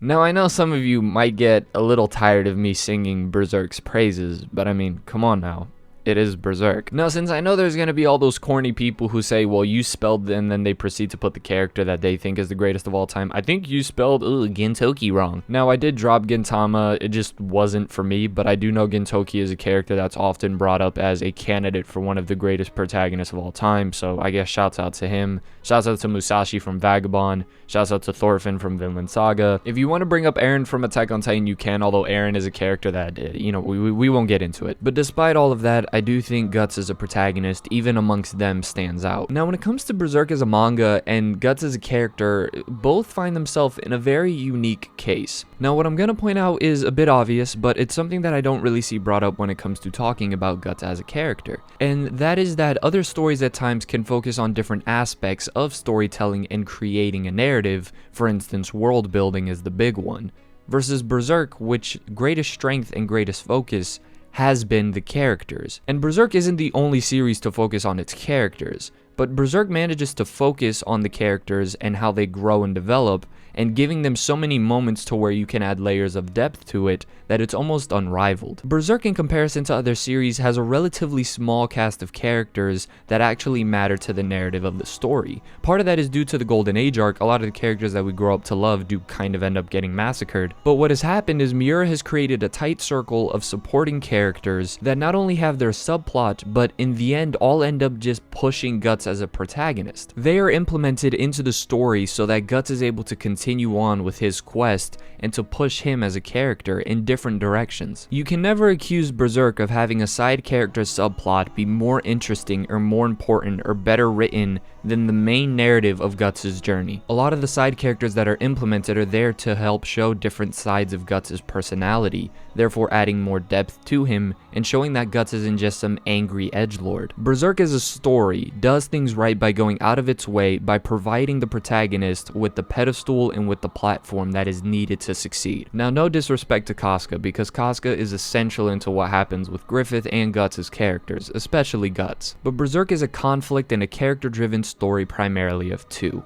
Now, I know some of you might get a little tired of me singing Berserk's praises, but I mean, come on now. It is Berserk. Now, since I know there's gonna be all those corny people who say, well, you spelled, and then they proceed to put the character that they think is the greatest of all time. I think you spelled, Gintoki wrong. Now, I did drop Gintama, it just wasn't for me, but I do know Gintoki is a character that's often brought up as a candidate for one of the greatest protagonists of all time, so I guess shouts out to him. Shouts out to Musashi from Vagabond. Shouts out to Thorfinn from Vinland Saga. If you want to bring up Eren from Attack on Titan, you can, although Eren is a character that, we won't get into it. But despite all of that, I do think Guts as a protagonist, even amongst them, stands out. Now, when it comes to Berserk as a manga and Guts as a character, both find themselves in a very unique case. Now, what I'm going to point out is a bit obvious, but it's something that I don't really see brought up when it comes to talking about Guts as a character. And that is that other stories at times can focus on different aspects of storytelling and creating a narrative. For instance, world building is the big one. Versus Berserk, which greatest strength and greatest focus has been the characters. And Berserk isn't the only series to focus on its characters, but Berserk manages to focus on the characters and how they grow and develop, and giving them so many moments to where you can add layers of depth to it that it's almost unrivaled. Berserk, in comparison to other series, has a relatively small cast of characters that actually matter to the narrative of the story. Part of that is due to the Golden Age arc. A lot of the characters that we grow up to love do kind of end up getting massacred. But what has happened is Miura has created a tight circle of supporting characters that not only have their subplot, but in the end all end up just pushing Guts as a protagonist. They are implemented into the story so that Guts is able to continue on with his quest and to push him as a character in different directions. You can never accuse Berserk of having a side character subplot be more interesting or more important or better written than the main narrative of Guts' journey. A lot of the side characters that are implemented are there to help show different sides of Guts' personality, therefore adding more depth to him and showing that Guts isn't just some angry edgelord. Berserk as a story does things right by going out of its way by providing the protagonist with the pedestal and with the platform that is needed to succeed. Now, no disrespect to Casca, because Casca is essential into what happens with Griffith and Guts' characters, especially Guts. But Berserk is a conflict and a character-driven story primarily of two,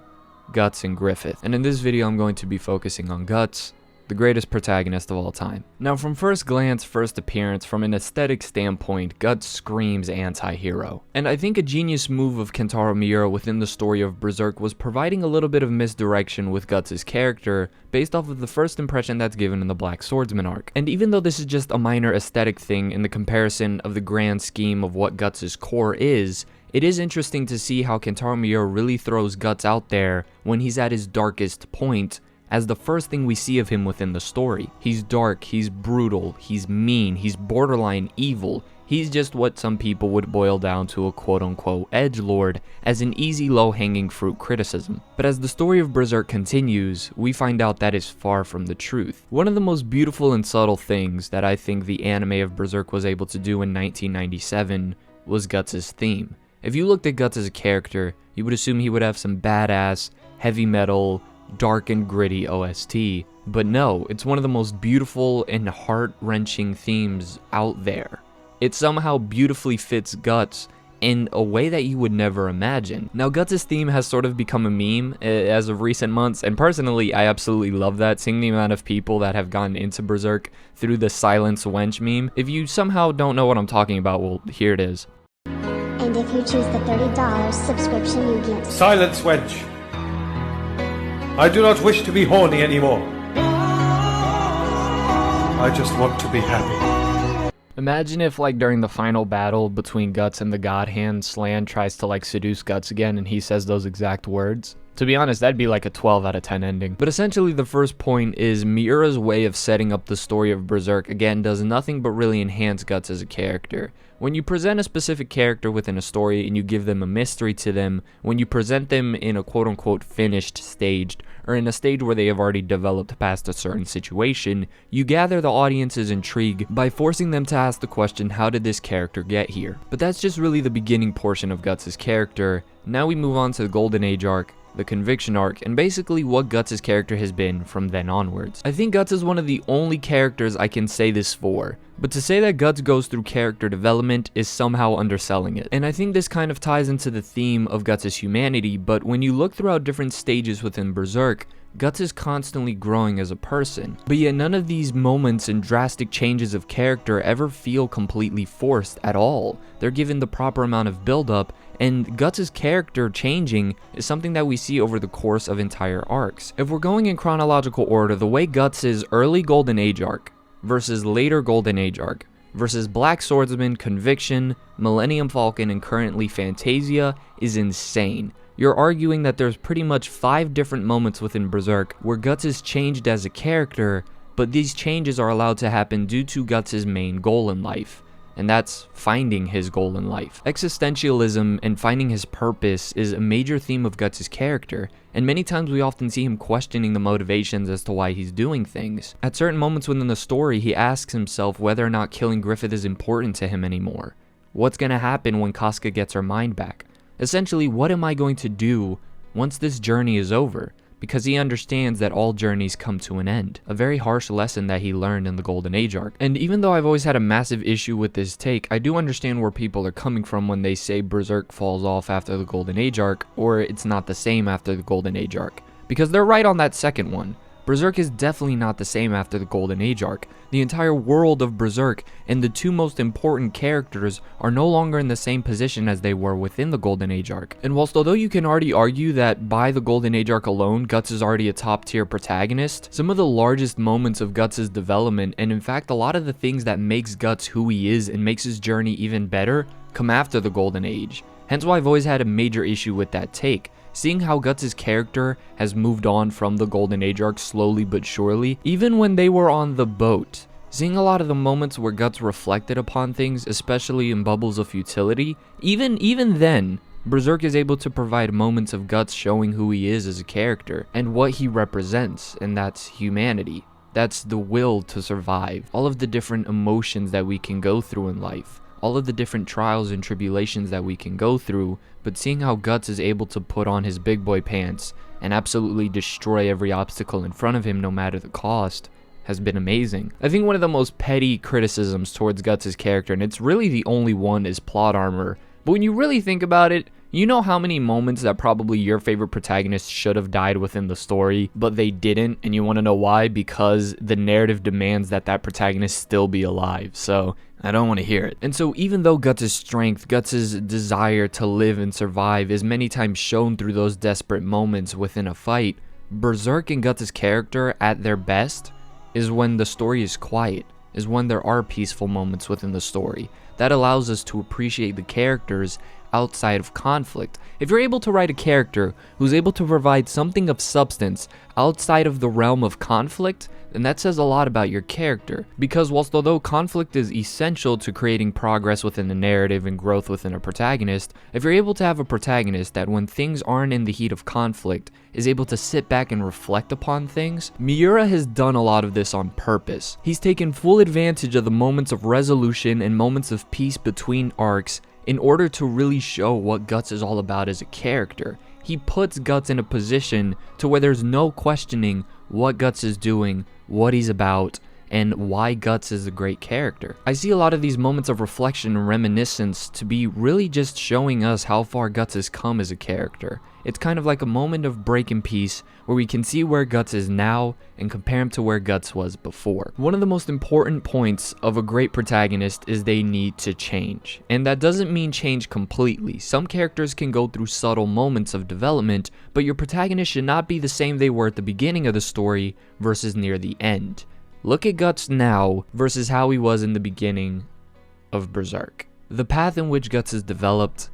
Guts and Griffith. And in this video, I'm going to be focusing on Guts, the greatest protagonist of all time. Now, from first glance, first appearance, from an aesthetic standpoint, Guts screams anti-hero. And I think a genius move of Kentaro Miura within the story of Berserk was providing a little bit of misdirection with Guts' character based off of the first impression that's given in the Black Swordsman arc. And even though this is just a minor aesthetic thing in the comparison of the grand scheme of what Guts' core is, it is interesting to see how Kentaro Miura really throws Guts out there when he's at his darkest point as the first thing we see of him within the story. He's dark, he's brutal, he's mean, he's borderline evil. He's just what some people would boil down to a quote-unquote edgelord as an easy low-hanging fruit criticism. But as the story of Berserk continues, we find out that is far from the truth. One of the most beautiful and subtle things that I think the anime of Berserk was able to do in 1997 was Guts' theme. If you looked at Guts as a character, you would assume he would have some badass, heavy metal, dark and gritty OST, but no, it's one of the most beautiful and heart-wrenching themes out there. It somehow beautifully fits Guts in a way that you would never imagine. Now, Guts' theme has sort of become a meme as of recent months, and personally, I absolutely love that, seeing the amount of people that have gotten into Berserk through the Silence Wench meme. If you somehow don't know what I'm talking about, well, here it is. And if you choose the $30 subscription, you get Silence, wench. I do not wish to be horny anymore. I just want to be happy. Imagine if, like, during the final battle between Guts and the God Hand, Slan tries to, like, seduce Guts again and he says those exact words. To be honest, that'd be like a 12 out of 10 ending. But essentially, the first point is Miura's way of setting up the story of Berserk, again, does nothing but really enhance Guts as a character. When you present a specific character within a story and you give them a mystery to them, when you present them in a quote-unquote finished stage, or in a stage where they have already developed past a certain situation, you gather the audience's intrigue by forcing them to ask the question, how did this character get here? But that's just really the beginning portion of Guts' character. Now we move on to the Golden Age arc, the Conviction arc, and basically what Guts' character has been from then onwards. I think Guts is one of the only characters I can say this for, but to say that Guts goes through character development is somehow underselling it. And I think this kind of ties into the theme of Guts' humanity, but when you look throughout different stages within Berserk, Guts is constantly growing as a person, but yet none of these moments and drastic changes of character ever feel completely forced at all. They're given the proper amount of build-up, and Guts' character changing is something that we see over the course of entire arcs. If we're going in chronological order, the way Guts' early Golden Age arc versus later Golden Age arc versus Black Swordsman, Conviction, Millennium Falcon, and currently Fantasia is insane. You're arguing that there's pretty much 5 different moments within Berserk where Guts is changed as a character, but these changes are allowed to happen due to Guts' main goal in life, and that's finding his goal in life. Existentialism and finding his purpose is a major theme of Guts' character, and many times we often see him questioning the motivations as to why he's doing things. At certain moments within the story, he asks himself whether or not killing Griffith is important to him anymore. What's gonna happen when Casca gets her mind back? Essentially, what am I going to do once this journey is over? Because he understands that all journeys come to an end. A very harsh lesson that he learned in the Golden Age arc. And even though I've always had a massive issue with this take, I do understand where people are coming from when they say Berserk falls off after the Golden Age arc, or it's not the same after the Golden Age arc. Because they're right on that second one. Berserk is definitely not the same after the Golden Age arc. The entire world of Berserk and the 2 most important characters are no longer in the same position as they were within the Golden Age arc. And whilst although you can already argue that by the Golden Age arc alone, Guts is already a top tier protagonist, some of the largest moments of Guts' development, and in fact a lot of the things that makes Guts who he is and makes his journey even better, come after the Golden Age. Hence why I've always had a major issue with that take. Seeing how Guts' character has moved on from the Golden Age arc slowly but surely, even when they were on the boat. Seeing a lot of the moments where Guts reflected upon things, especially in Bubbles of Futility, even then, Berserk is able to provide moments of Guts showing who he is as a character, and what he represents, and that's humanity. That's the will to survive, all of the different emotions that we can go through in life. All of the different trials and tribulations that we can go through, but seeing how Guts is able to put on his big boy pants and absolutely destroy every obstacle in front of him no matter the cost has been amazing. I think one of the most petty criticisms towards Guts' character, and it's really the only one, is plot armor. But when you really think about it, you know how many moments that probably your favorite protagonist should have died within the story, but they didn't, and you want to know why? Because the narrative demands that that protagonist still be alive, so I don't want to hear it. And so even though Guts' strength, Guts' desire to live and survive is many times shown through those desperate moments within a fight, Berserk and Guts' character at their best is when the story is quiet, is when there are peaceful moments within the story. That allows us to appreciate the characters outside of conflict. If you're able to write a character who's able to provide something of substance outside of the realm of conflict, then that says a lot about your character. Because whilst although conflict is essential to creating progress within the narrative and growth within a protagonist, if you're able to have a protagonist that when things aren't in the heat of conflict is able to sit back and reflect upon things, Miura has done a lot of this on purpose. He's taken full advantage of the moments of resolution and moments of peace between arcs in order to really show what Guts is all about as a character. He puts Guts in a position to where there's no questioning what Guts is doing, what he's about, and why Guts is a great character. I see a lot of these moments of reflection and reminiscence to be really just showing us how far Guts has come as a character. It's kind of like a moment of break in peace where we can see where Guts is now and compare him to where Guts was before. One of the most important points of a great protagonist is they need to change. And that doesn't mean change completely. Some characters can go through subtle moments of development, but your protagonist should not be the same they were at the beginning of the story versus near the end. Look at Guts now versus how he was in the beginning of Berserk. The path in which Guts has developed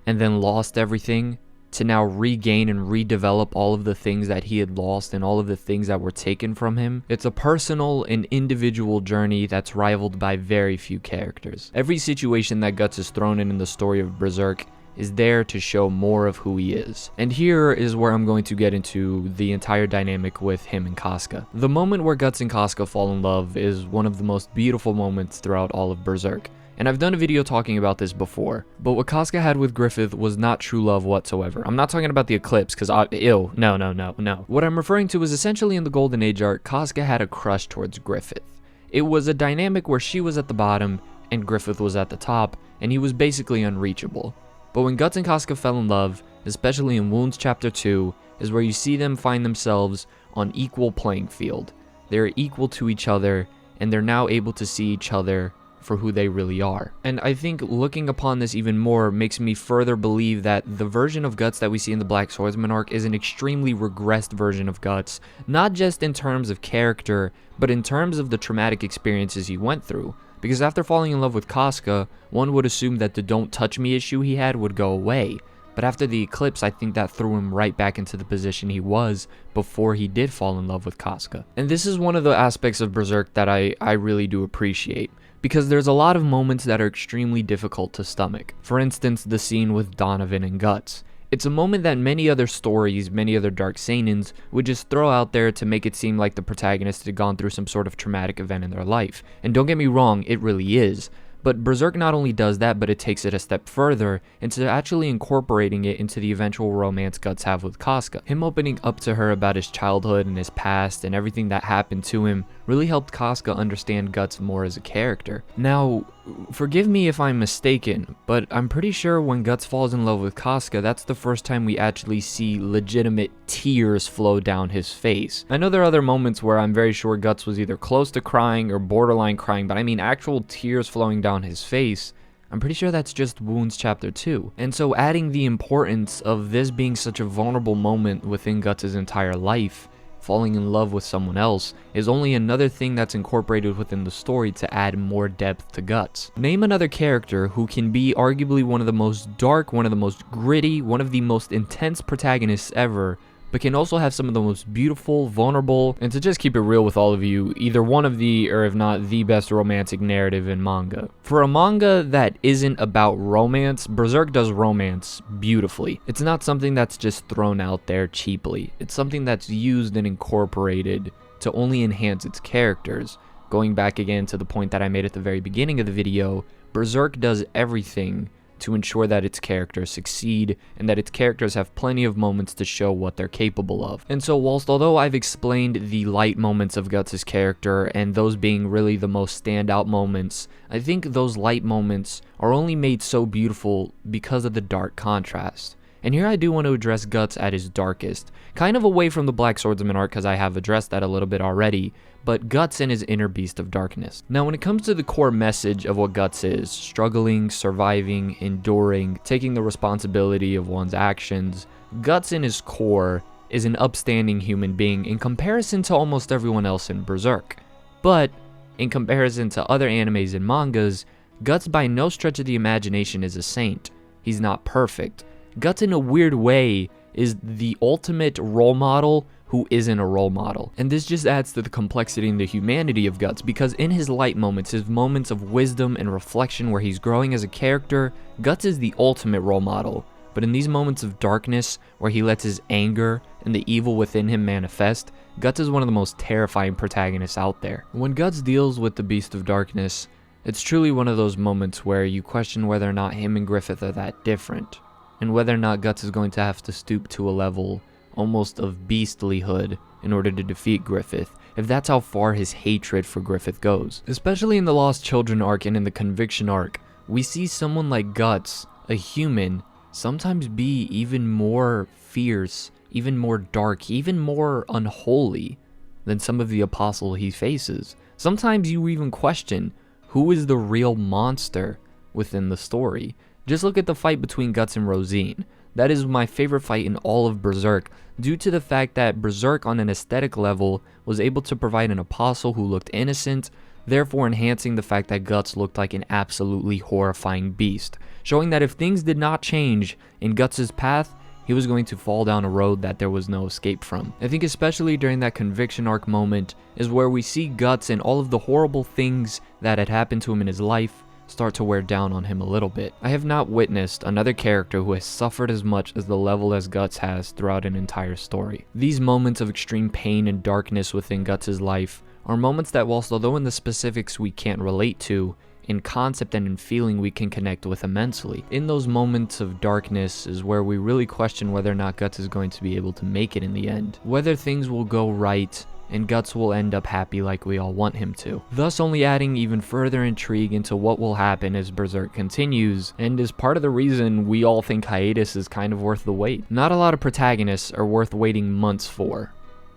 and then lost everything to now regain and redevelop all of the things that he had lost and all of the things that were taken from him. It's a personal and individual journey that's rivaled by very few characters. Every situation that Guts is thrown in the story of Berserk is there to show more of who he is. And here is where I'm going to get into the entire dynamic with him and Casca. The moment where Guts and Casca fall in love is one of the most beautiful moments throughout all of Berserk. And I've done a video talking about this before, but what Casca had with Griffith was not true love whatsoever. I'm not talking about the eclipse, because no. What I'm referring to is essentially in the Golden Age arc, Casca had a crush towards Griffith. It was a dynamic where she was at the bottom and Griffith was at the top, and he was basically unreachable. But when Guts and Casca fell in love, especially in Wounds Chapter 2, is where you see them find themselves on equal playing field. They're equal to each other, and they're now able to see each other for who they really are. And I think looking upon this even more makes me further believe that the version of Guts that we see in the Black Swordsman arc is an extremely regressed version of Guts, not just in terms of character, but in terms of the traumatic experiences he went through. Because after falling in love with Casca, one would assume that the don't touch me issue he had would go away. But after the eclipse, I think that threw him right back into the position he was before he did fall in love with Casca. And this is one of the aspects of Berserk that I really do appreciate, because there's a lot of moments that are extremely difficult to stomach. For instance, the scene with Donovan and Guts. It's a moment that many other stories, many other dark seinens would just throw out there to make it seem like the protagonist had gone through some sort of traumatic event in their life. And don't get me wrong, it really is. But Berserk not only does that, but it takes it a step further into actually incorporating it into the eventual romance Guts have with Casca. Him opening up to her about his childhood and his past and everything that happened to him really helped Casca understand Guts more as a character. Now, forgive me if I'm mistaken, but I'm pretty sure when Guts falls in love with Casca, that's the first time we actually see legitimate tears flow down his face. I know there are other moments where I'm very sure Guts was either close to crying or borderline crying, but I mean actual tears flowing down his face. I'm pretty sure that's just Wounds Chapter 2. And so adding the importance of this being such a vulnerable moment within Guts' entire life, falling in love with someone else, is only another thing that's incorporated within the story to add more depth to Guts. Name another character who can be arguably one of the most dark, one of the most gritty, one of the most intense protagonists ever, but can also have some of the most beautiful, vulnerable, and to just keep it real with all of you, either one of the, or if not the best romantic narrative in manga. For a manga that isn't about romance, Berserk does romance beautifully. It's not something that's just thrown out there cheaply. It's something that's used and incorporated to only enhance its characters. Going back again to the point that I made at the very beginning of the video, Berserk does everything to ensure that its characters succeed and that its characters have plenty of moments to show what they're capable of. And so although I've explained the light moments of Guts' character and those being really the most standout moments, I think those light moments are only made so beautiful because of the dark contrast. And here I do want to address Guts at his darkest, kind of away from the Black Swordsman arc because I have addressed that a little bit already, but Guts and his inner beast of darkness. Now when it comes to the core message of what Guts is, struggling, surviving, enduring, taking the responsibility of one's actions, Guts in his core is an upstanding human being in comparison to almost everyone else in Berserk. But in comparison to other animes and mangas, Guts by no stretch of the imagination is a saint. He's not perfect. Guts in a weird way is the ultimate role model who isn't a role model. And this just adds to the complexity and the humanity of Guts, because in his light moments, his moments of wisdom and reflection where he's growing as a character, Guts is the ultimate role model. But in these moments of darkness, where he lets his anger and the evil within him manifest, Guts is one of the most terrifying protagonists out there. When Guts deals with the Beast of Darkness, it's truly one of those moments where you question whether or not him and Griffith are that different, and whether or not Guts is going to have to stoop to a level almost of beastlyhood in order to defeat Griffith, if that's how far his hatred for Griffith goes. Especially in the Lost Children arc and in the Conviction arc, we see someone like Guts, a human, sometimes be even more fierce, even more dark, even more unholy than some of the apostles he faces. Sometimes you even question who is the real monster within the story. Just look at the fight between Guts and Rosine. That is my favorite fight in all of Berserk, due to the fact that Berserk on an aesthetic level was able to provide an apostle who looked innocent, therefore enhancing the fact that Guts looked like an absolutely horrifying beast, showing that if things did not change in Guts' path, he was going to fall down a road that there was no escape from. I think especially during that Conviction arc moment is where we see Guts and all of the horrible things that had happened to him in his life start to wear down on him a little bit. I have not witnessed another character who has suffered as much as the level as Guts has throughout an entire story. These moments of extreme pain and darkness within Guts' life are moments that, whilst although in the specifics we can't relate to, in concept and in feeling we can connect with immensely. In those moments of darkness is where we really question whether or not Guts is going to be able to make it in the end, whether things will go right and Guts will end up happy like we all want him to, thus only adding even further intrigue into what will happen as Berserk continues, and is part of the reason we all think hiatus is kind of worth the wait. Not a lot of protagonists are worth waiting months for,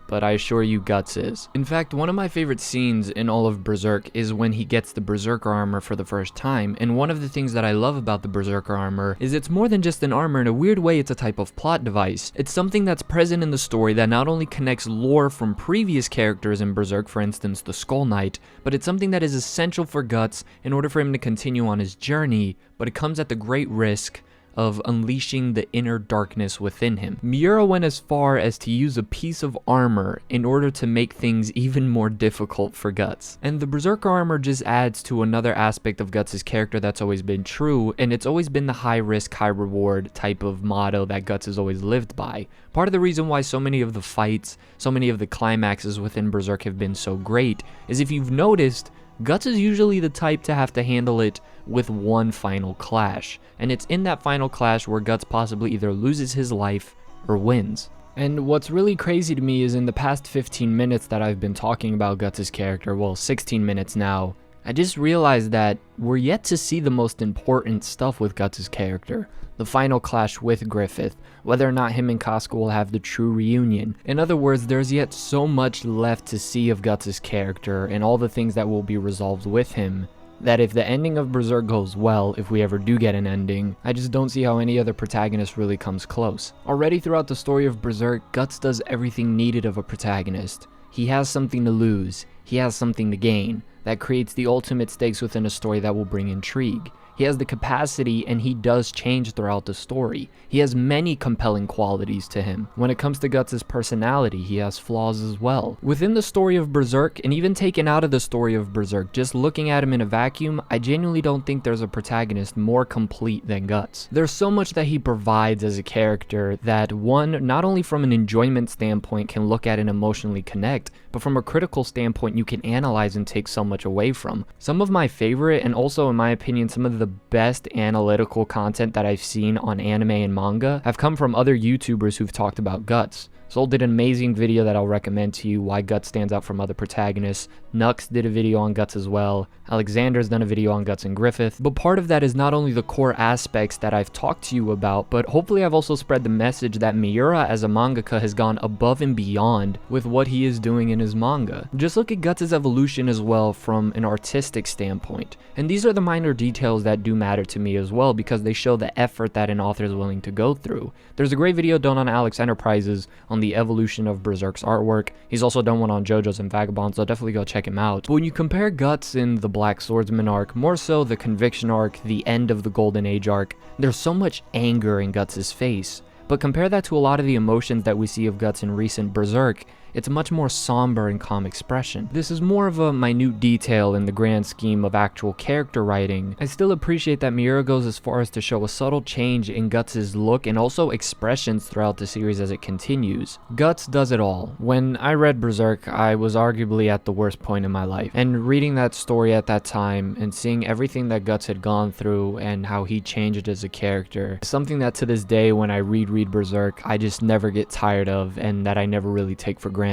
but I assure you Guts is. In fact, one of my favorite scenes in all of Berserk is when he gets the berserker armor for the first time, and one of the things that I love about the berserker armor is it's more than just an armor. In a weird way, it's a type of plot device. It's something that's present in the story that not only connects lore from previous characters in Berserk, for instance the Skull Knight, but it's something that is essential for Guts in order for him to continue on his journey, but it comes at the great risk of unleashing the inner darkness within him. Miura went as far as to use a piece of armor in order to make things even more difficult for Guts. And the berserker armor just adds to another aspect of Guts' character that's always been true, and it's always been the high risk, high reward type of motto that Guts has always lived by. Part of the reason why so many of the fights, so many of the climaxes within Berserk have been so great is, if you've noticed, Guts is usually the type to have to handle it with one final clash, and it's in that final clash where Guts possibly either loses his life or wins. And what's really crazy to me is in the past 15 minutes that I've been talking about Guts' character, well 16 minutes now, I just realized that we're yet to see the most important stuff with Guts' character. The final clash with Griffith, whether or not him and Casca will have the true reunion. In other words, there's yet so much left to see of Guts' character and all the things that will be resolved with him, that if the ending of Berserk goes well, if we ever do get an ending, I just don't see how any other protagonist really comes close. Already throughout the story of Berserk, Guts does everything needed of a protagonist. He has something to lose, he has something to gain. That creates the ultimate stakes within a story that will bring intrigue. He has the capacity, and he does change throughout the story. He has many compelling qualities to him. When it comes to Guts' personality, he has flaws as well. Within the story of Berserk, and even taken out of the story of Berserk, just looking at him in a vacuum, I genuinely don't think there's a protagonist more complete than Guts. There's so much that he provides as a character that one, not only from an enjoyment standpoint can look at and emotionally connect, but from a critical standpoint you can analyze and take so much away from. Some of my favorite, and also in my opinion some of the best analytical content that I've seen on anime and manga have come from other YouTubers who've talked about Guts. Soul did an amazing video that I'll recommend to you, why Guts stands out from other protagonists. Nux did a video on Guts as well. Alexander's done a video on Guts and Griffith. But part of that is not only the core aspects that I've talked to you about, but hopefully I've also spread the message that Miura as a mangaka has gone above and beyond with what he is doing in his manga. Just look at Guts' evolution as well from an artistic standpoint. And these are the minor details that do matter to me as well, because they show the effort that an author is willing to go through. There's a great video done on Alex Enterprises on the evolution of Berserk's artwork. He's also done one on JoJo's and Vagabond, so definitely go check him out. But when you compare Guts in the Black Swordsman arc, more so the Conviction arc, the end of the Golden Age arc, there's so much anger in Guts' face. But compare that to a lot of the emotions that we see of Guts in recent Berserk, it's a much more somber and calm expression. This is more of a minute detail in the grand scheme of actual character writing. I still appreciate that Miura goes as far as to show a subtle change in Guts' look and also expressions throughout the series as it continues. Guts does it all. When I read Berserk, I was arguably at the worst point in my life. And reading that story at that time and seeing everything that Guts had gone through and how he changed as a character, something that to this day when I reread Berserk, I just never get tired of and that I never really take for granted.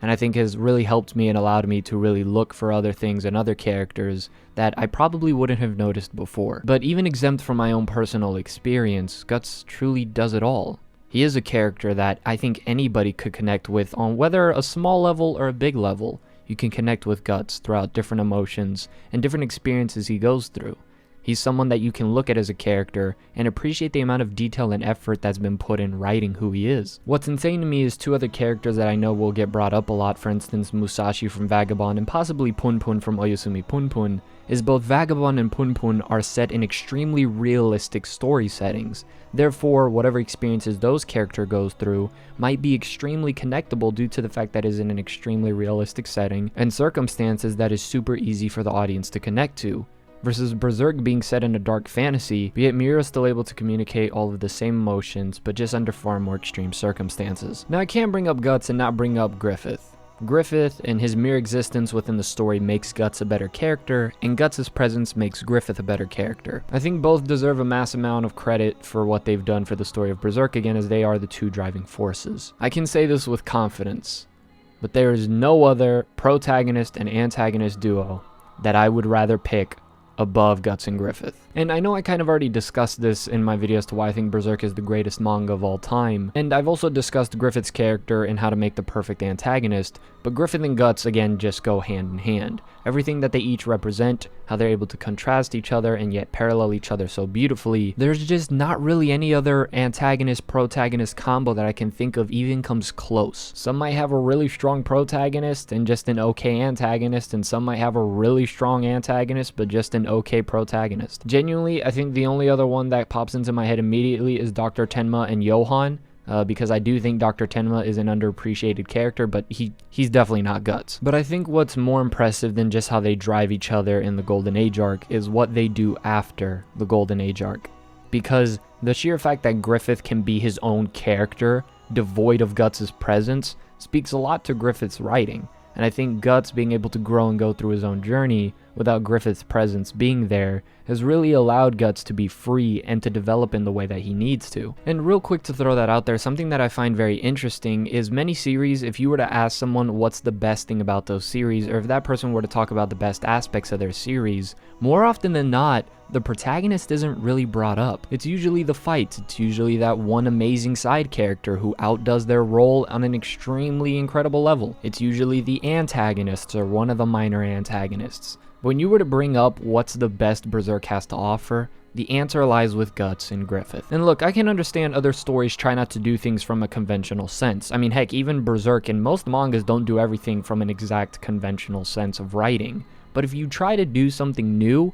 And I think has really helped me and allowed me to really look for other things and other characters that I probably wouldn't have noticed before. But even exempt from my own personal experience, Guts truly does it all. He is a character that I think anybody could connect with on whether a small level or a big level. You can connect with Guts throughout different emotions and different experiences he goes through. He's someone that you can look at as a character and appreciate the amount of detail and effort that's been put in writing who he is. What's insane to me is two other characters that I know will get brought up a lot, for instance Musashi from Vagabond and possibly Punpun from Oyasumi Punpun, is both Vagabond and Punpun are set in extremely realistic story settings. Therefore, whatever experiences those characters goes through might be extremely connectable due to the fact that it is in an extremely realistic setting and circumstances that is super easy for the audience to connect to. Versus Berserk being set in a dark fantasy, yet Miura is still able to communicate all of the same emotions, but just under far more extreme circumstances. Now I can't bring up Guts and not bring up Griffith. Griffith and his mere existence within the story makes Guts a better character, and Guts' presence makes Griffith a better character. I think both deserve a mass amount of credit for what they've done for the story of Berserk, again, as they are the two driving forces. I can say this with confidence, but there is no other protagonist and antagonist duo that I would rather pick above Guts and Griffith. And I know I kind of already discussed this in my video as to why I think Berserk is the greatest manga of all time, and I've also discussed Griffith's character and how to make the perfect antagonist, but Griffith and Guts again just go hand in hand. Everything that they each represent, how they're able to contrast each other and yet parallel each other so beautifully, there's just not really any other antagonist-protagonist combo that I can think of even comes close. Some might have a really strong protagonist and just an okay antagonist, and some might have a really strong antagonist but just an okay protagonist. Genuinely, I think the only other one that pops into my head immediately is Dr. Tenma and Johan, because I do think Dr. Tenma is an underappreciated character, but he's definitely not Guts. But I think what's more impressive than just how they drive each other in the Golden Age arc is what they do after the Golden Age arc. Because the sheer fact that Griffith can be his own character, devoid of Guts' presence, speaks a lot to Griffith's writing. And I think Guts being able to grow and go through his own journey without Griffith's presence being there has really allowed Guts to be free and to develop in the way that he needs to. And real quick to throw that out there, something that I find very interesting is many series, if you were to ask someone what's the best thing about those series, or if that person were to talk about the best aspects of their series, more often than not, the protagonist isn't really brought up. It's usually the fights, it's usually that one amazing side character who outdoes their role on an extremely incredible level. It's usually the antagonists or one of the minor antagonists. When you were to bring up what's the best Berserk has to offer, the answer lies with Guts and Griffith. And look, I can understand other stories try not to do things from a conventional sense. I mean, heck, even Berserk and most mangas don't do everything from an exact conventional sense of writing. But if you try to do something new,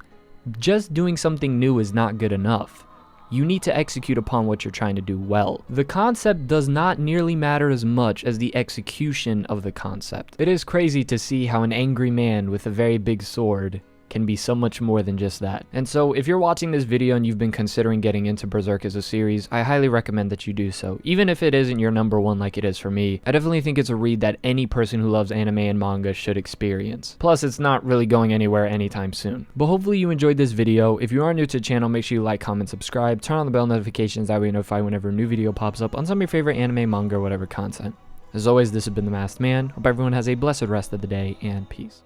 just doing something new is not good enough. You need to execute upon what you're trying to do well. The concept does not nearly matter as much as the execution of the concept. It is crazy to see how an angry man with a very big sword can be so much more than just that. And so if you're watching this video and you've been considering getting into Berserk as a series, I highly recommend that you do so. Even if it isn't your number one like it is for me, I definitely think it's a read that any person who loves anime and manga should experience. Plus, it's not really going anywhere anytime soon. But hopefully you enjoyed this video. If you are new to the channel, make sure you like, comment, subscribe, turn on the bell notifications, that way you're notified whenever a new video pops up on some of your favorite anime, manga, or whatever content. As always, this has been The Masked Man. Hope everyone has a blessed rest of the day, and peace.